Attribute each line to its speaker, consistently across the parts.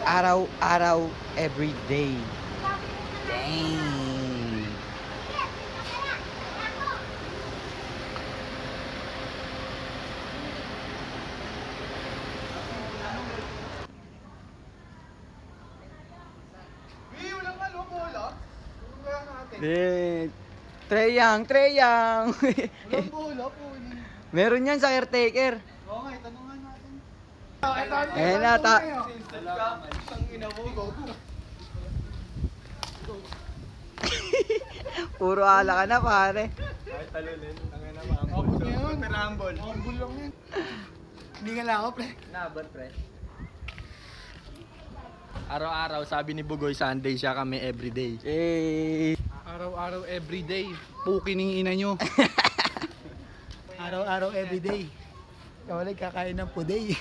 Speaker 1: Araw-araw, everyday. Dang. Treyang.
Speaker 2: Walang bola po.
Speaker 1: Meron yan sa caretaker.
Speaker 2: Oo nga, tanungan natin.
Speaker 1: Ayan na, Puro ala ka na, pare.
Speaker 3: Kahit talunin, ang ina maambol. Super humble.
Speaker 2: Humble lang yan. Hindi ka lang ako, pre.
Speaker 3: Nabat, pre. Araw-araw, sabi ni Bugoy, Sunday siya kami everyday.
Speaker 1: Eh.
Speaker 2: Araw-araw, everyday. Pukining ina nyo. Araw-araw, everyday. Kawalay kakain ng puday.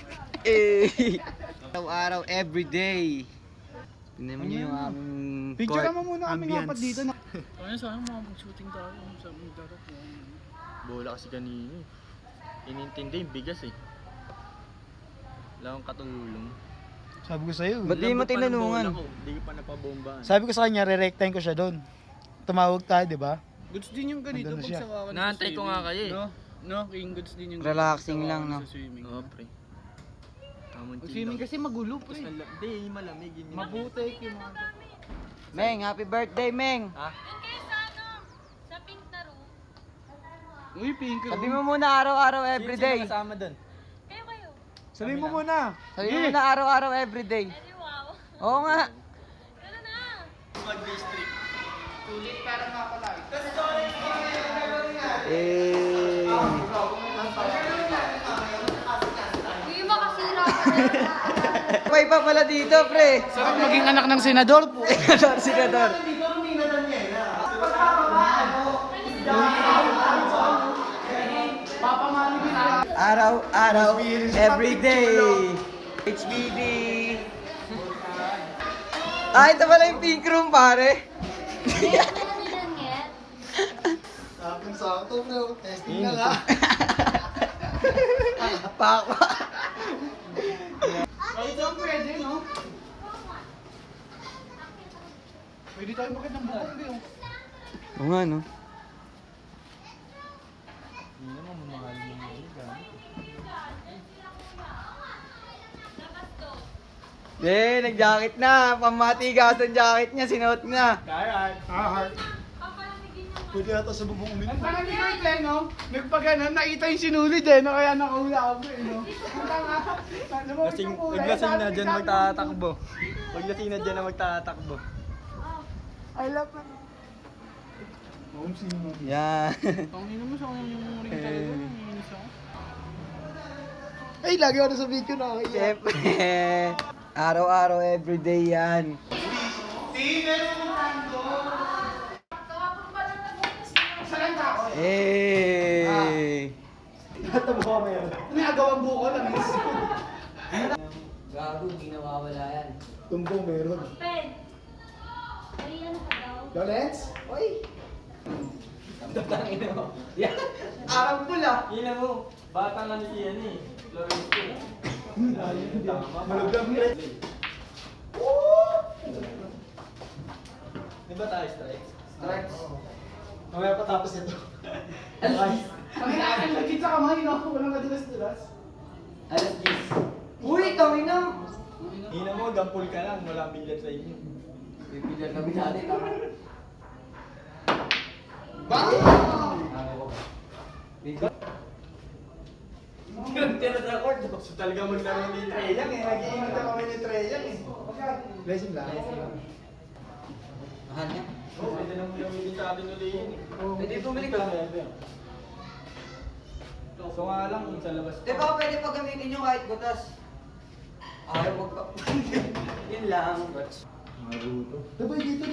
Speaker 1: Araw-araw, everyday. Tingnan mo yung aming
Speaker 2: Picture
Speaker 1: court.
Speaker 2: mo muna kami
Speaker 1: ambience.
Speaker 2: ngapat dito.
Speaker 4: Kaya sana makapag-shooting tayo sa mga darap ko.
Speaker 3: Bola kasi kanina eh. Inintindi yung bigas eh. Wala akong katulong.
Speaker 2: Sabi ko sa'yo.
Speaker 1: Ba't di mo tinanungan?
Speaker 3: Hindi ko pa napabombahan.
Speaker 2: Sabi ko sa kanya, re-rectine ko siya doon. Tumawag tayo, di ba?
Speaker 4: Goods din yung ganito
Speaker 2: Nandun na
Speaker 4: pag
Speaker 2: siya.
Speaker 4: sawakan
Speaker 3: Naantay ko nga kayo eh.
Speaker 4: No, King goods din yung
Speaker 1: Relaxing
Speaker 4: sawakan
Speaker 1: lang, no?
Speaker 4: sa swimming.
Speaker 3: Oo, pre. Tamang
Speaker 4: Mag-swimming kasi magulo,
Speaker 3: Tapos
Speaker 4: pre.
Speaker 3: hindi, malamig yun.
Speaker 4: Mabuti yung mga...
Speaker 1: Meng, happy birthday, Meng.
Speaker 3: Ha?
Speaker 5: Yung kaya sa ano, sa pink na room.
Speaker 4: Uy, pink.
Speaker 1: Sabi mo muna araw-araw, everyday.
Speaker 3: Sino kasama doon?
Speaker 5: Kayo.
Speaker 2: Sabihin mo muna.
Speaker 1: Sabi mo muna araw-araw, everyday.
Speaker 5: Edi wow.
Speaker 1: Oo nga.
Speaker 5: Ano na?
Speaker 3: Mag-district.
Speaker 1: Eh.
Speaker 5: Hindi makasira ka na.
Speaker 1: May pa pala dito, pre.
Speaker 4: Sarap maging anak ng senador po.
Speaker 1: Senador. Araw-araw, everyday. HBD. Ito pala yung pink room, pare.
Speaker 2: Sakto, bro. Testing na nga.
Speaker 1: Pakwa.
Speaker 2: Ay, ito ang pwede, no? Pwede tayo makit ng bukong, di, oh.
Speaker 1: Oo nga, no?
Speaker 3: Hindi naman mamahal mo yun.
Speaker 1: Nag-jacket na. Pamatigas ang jacket niya, sinuot niya.
Speaker 3: Kaya.
Speaker 2: Heart. Pwede na ito sa bubong ulit. Ang tangan ni Kurt, eh, no? Nagpaganan, nakita yung sinulid, eh, no? Kaya nakahula ako, eh, no? Ang tanga.
Speaker 3: Paglasing na dyan magtatakbo. Paglasing na dyan na magtatakbo.
Speaker 2: I love that. Home sino?
Speaker 1: Yan.
Speaker 4: Tangin mo sa kanya yung ring talaga. Nanginis ako.
Speaker 2: Ay, lagi ako na sa video na.
Speaker 1: Siyempre. Araw-araw, everyday yan. Eh.
Speaker 2: Tabo ka meron. Ano yung agawang buko lang?
Speaker 1: Gago, hindi nawawala yan.
Speaker 2: Tumbong meron.
Speaker 5: Pen. Ay, ano ka daw?
Speaker 2: Lawrence? Oy!
Speaker 1: Tatangin mo. Yan. Arang pula.
Speaker 3: Ina mo, bata nga ni Ian eh. Lorenzo.
Speaker 2: Maluglag mo rin.
Speaker 3: Di ba tayo strikes?
Speaker 1: Strikes.
Speaker 2: Mamaya pa tapos ito. Ang inaakal lagit sa kamay, no? Walang kadulas-dulas.
Speaker 1: Alas 10. Uy, tawin na.
Speaker 3: Ina mo, gampul ka lang. Wala bilat sa inyo.
Speaker 1: Bibilan kami dati.
Speaker 2: Bakit?
Speaker 3: So talaga maglaro ni Treyang eh.
Speaker 2: Nag-iingat na kami ni Treyang, eh. Blessing lang.
Speaker 1: Mahal niya.
Speaker 3: Oo, pwede nang gamitin sa atin ulit yun eh.
Speaker 1: Pwede bumili ka.
Speaker 3: So nga lang, sa labas
Speaker 1: Di ba pwede pa gamitin nyo kahit butas? Ayaw magpa... Yun lang.
Speaker 3: Maruto.
Speaker 2: Diba dito?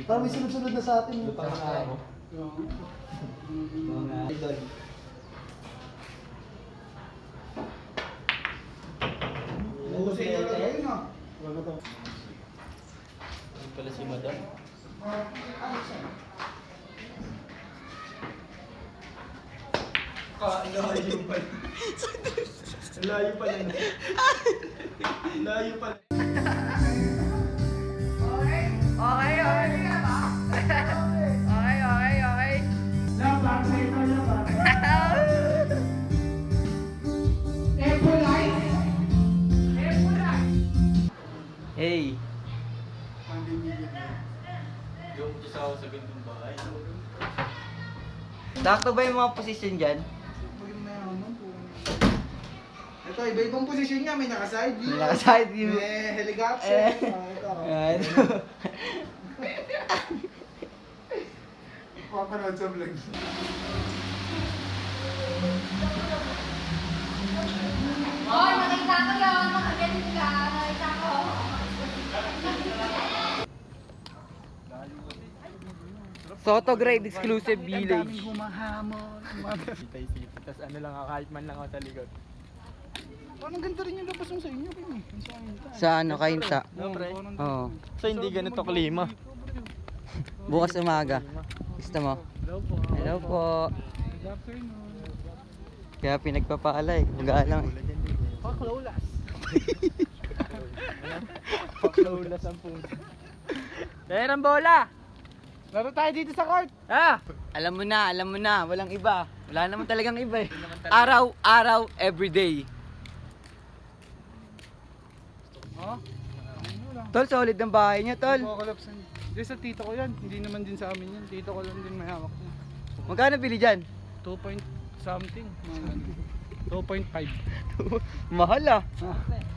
Speaker 2: Parang may sunod-sunod na sa atin.
Speaker 3: Lutang na ako.
Speaker 1: Mga idol.
Speaker 2: Husay na lang yun, ah. Wala to.
Speaker 3: Ayun pala si Madam. Layo pala. Layo pala. Layo pala.
Speaker 1: Sakto ba yung mga posisyon dyan?
Speaker 2: Maging mayaman po. Ito, iba-ibang posisyon niya. May naka-side view.
Speaker 1: May naka-side view.
Speaker 2: May helicopter. Ito.
Speaker 1: Ayan.
Speaker 2: Papanood sa vlog.
Speaker 5: Hoy, nakita ko yun. Makagaling ka. Nakita ko.
Speaker 1: Soto grade exclusive
Speaker 4: Ang
Speaker 1: village.
Speaker 4: daming humahamon.
Speaker 3: Sipay-sipay. Tapos ano lang ako, kahit man lang ako sa likod.
Speaker 2: Parang ganito rin yung labas mo sa inyo, Kim. Yung sa amin.
Speaker 1: Sa ano, kainta.
Speaker 3: No, pre.
Speaker 1: Oo.
Speaker 3: So hindi ganito klima.
Speaker 1: Bukas umaga. Gusto mo?
Speaker 4: Hello po.
Speaker 1: Hello po.
Speaker 4: Good afternoon.
Speaker 1: Kaya pinagpapaalay. Mag-aalang.
Speaker 4: Fuck Lolas.
Speaker 3: Paklolas ang puso. Kaya ng bola!
Speaker 2: Laro tayo dito sa court.
Speaker 3: Ah!
Speaker 1: Alam mo na. Walang iba. Wala naman talagang iba eh. Araw, everyday.
Speaker 2: Oh?
Speaker 1: Tol, solid ng bahay niya, tol.
Speaker 2: Apocalypse. Di sa tito ko yan. Hindi naman din sa amin yan. Tito ko lang din may hawak niya.
Speaker 1: Magkano bili dyan?
Speaker 2: 2 point something. Mga 2.5.
Speaker 1: Mahal ah.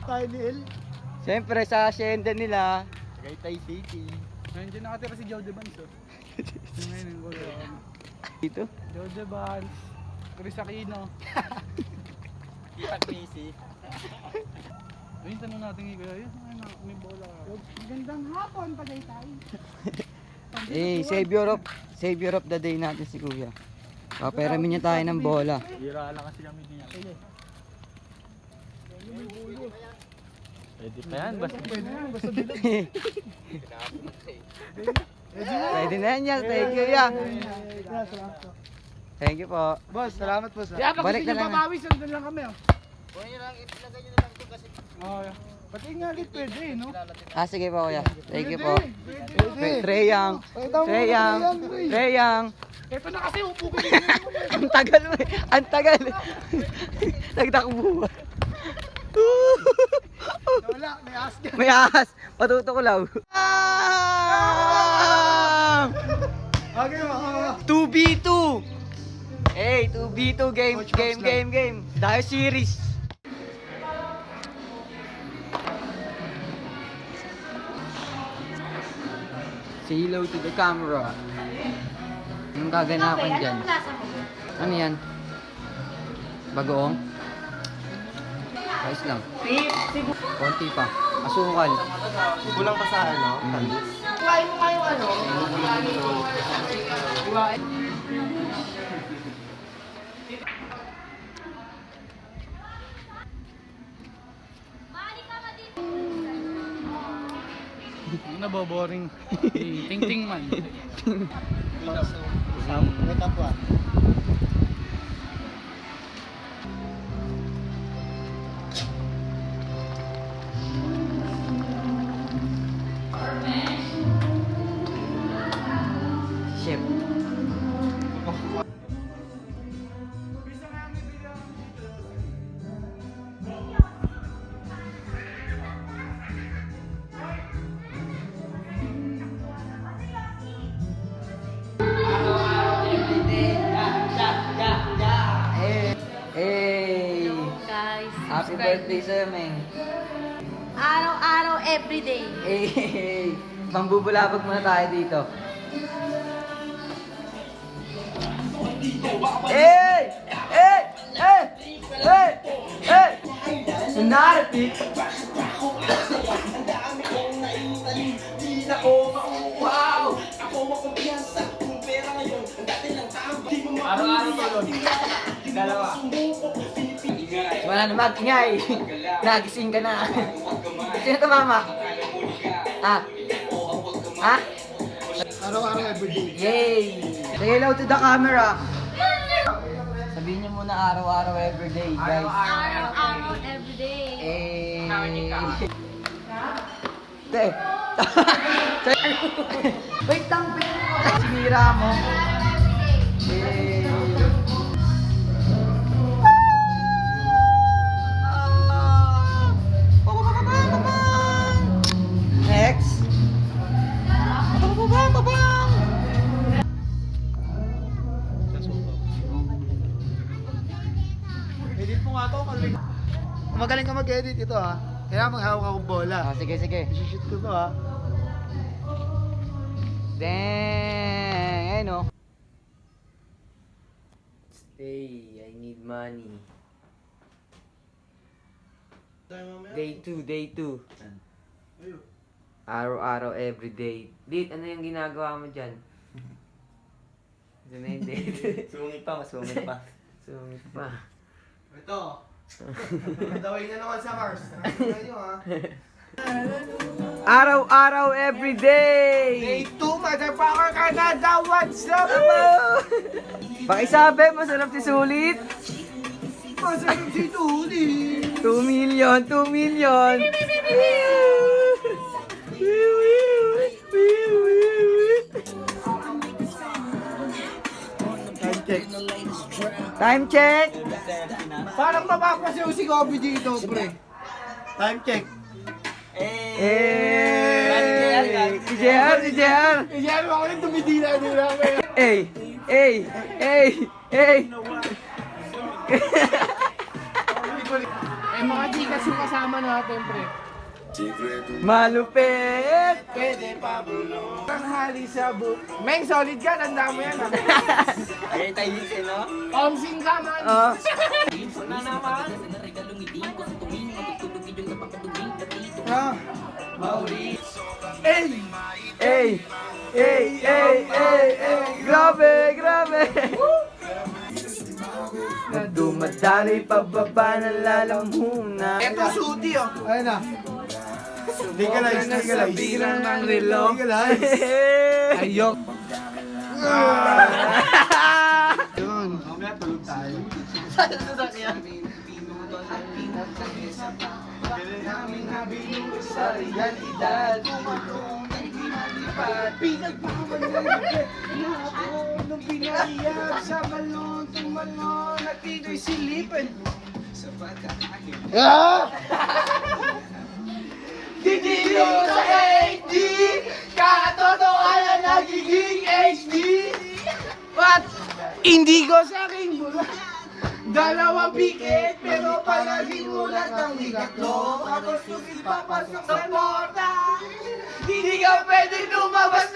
Speaker 2: Kyle.
Speaker 1: Siyempre sa asyenda nila.
Speaker 3: Tagaytay City.
Speaker 2: Nandiyan nakatira si Joe Devans. Ngayon yung gulo.
Speaker 1: Dito.
Speaker 2: Joe Devans. Chris Aquino.
Speaker 3: Kita Missy.
Speaker 2: Ayun, tanong natin kay Kuya. Ayun, may bola. Magandang hapon, Tagaytay.
Speaker 1: Savior of the day natin si Kuya. Paperamin niya tayo ng bola.
Speaker 3: Bira lang kasi kami dito. Pwede pa yan, basta
Speaker 2: Pwede na, basta bilang.
Speaker 1: Pwede na yan. Thank you, ya. Thank you po.
Speaker 2: Boss, salamat po.
Speaker 1: Kaya pag
Speaker 2: Balik
Speaker 1: gusto
Speaker 2: na
Speaker 1: nyo
Speaker 2: lang. Babawi, sandun lang kami.
Speaker 3: Pwede nyo lang, ilagay nyo na lang ito kasi
Speaker 2: Oh, pati nga ulit pwede, no?
Speaker 1: Ah, sige po, Kuya. Thank you po.
Speaker 2: Pwede.
Speaker 1: Treyang.
Speaker 2: Ito na kasi, upo ko
Speaker 1: Ang tagal mo eh. Ang tagal. Nagtakbuhan.
Speaker 2: Wala, may ask ka.
Speaker 1: May ahas. Patuto ko lang.
Speaker 2: Okay, mga.
Speaker 1: 2v2. Hey, 2v2 game. Dahil series. Say hello to the camera. Anong kaganapan dyan?
Speaker 5: Anong lasa mo?
Speaker 1: Ano yan? Bagoong? Ayos lang. Konti pa. Asukal.
Speaker 3: kulang pa sa ano, tamis.
Speaker 5: Maali ka ba dito?
Speaker 2: Ang naboboring. Ting-ting man.
Speaker 3: May kapwa.
Speaker 1: Chef. Hey!
Speaker 5: Guys,
Speaker 1: Happy birthday sa'yo, Meng.
Speaker 5: Araw-araw, everyday.
Speaker 1: Hey! Pambubulabog muna tayo dito. Hey! Hey! Hey! Hey! Hey! Narati! Wow! Araw-araw tulog. Dalawa. Wala na mag-ingay. Nagising ka na. Sino tumama? Ah? Ha?
Speaker 2: Araw-araw everyday.
Speaker 1: Yay! Say hello to the camera. Sabihin niyo muna araw-araw everyday, guys.
Speaker 5: Araw-araw, everyday.
Speaker 1: Eh. Te. Wait lang, sinira mo. Eh. Next.
Speaker 2: mag-edit ito ha. Kaya maghawak akong bola.
Speaker 1: Sige, sige.
Speaker 2: I-shoot ko to ha.
Speaker 1: Dang! Ayun, oh. Stay, I need money. Day 2, day 2. Araw-araw, everyday. Dit, ano yung ginagawa mo dyan? Ito na yung date.
Speaker 3: Sungit pa, masungit pa.
Speaker 1: Sungit pa.
Speaker 2: Ito. Daway na naman sa Mars. Nakikita nyo ha.
Speaker 1: Araw-araw, everyday!
Speaker 2: Day 2, motherfucker Canada, what's up?
Speaker 1: Pakisabi, masarap si Sulit.
Speaker 2: Masarap si Tuli.
Speaker 1: 2 million, 2 million.
Speaker 2: Time check.
Speaker 1: Time check.
Speaker 2: Parang mapapasayaw si Kobe dito, pre. Time check.
Speaker 1: Si JR, si JR.
Speaker 2: Kasi ano ako rin tumidila nila ako eh.
Speaker 1: Ey, ey, ey, ey.
Speaker 2: Eh mga chikas yung kasama natin, pre.
Speaker 1: Malupit.
Speaker 2: Pwede pa bulong. Tanghali sa Meng, solid ka. Tanda mo yan, ha?
Speaker 3: Ay, tayo dito, no?
Speaker 2: Omsing ka, man.
Speaker 1: Oh.
Speaker 2: Ha?
Speaker 1: Ey, ey, ey, ey, ey. Grabe, grabe. Na dumadali pababa ng lalamunan.
Speaker 2: Eto, suti, oh. Ayun na. Legalize, legalize.
Speaker 1: Bilang ng relo.
Speaker 2: Legalize. Ayok. Yun. Mamaya tulog tayo. Sa realidad. Pinagpaman na ako nung pinahiyap sa balon, tumalon at dito'y silipin. Ah! Didilo sa HD! Katotohanan nagiging HD! What? Indigo sa aking bulat. Dalawang pikit pero palaging ulat ang ikatlo. Tapos yung ipapasok sa porta. Hindi ka pwede lumabas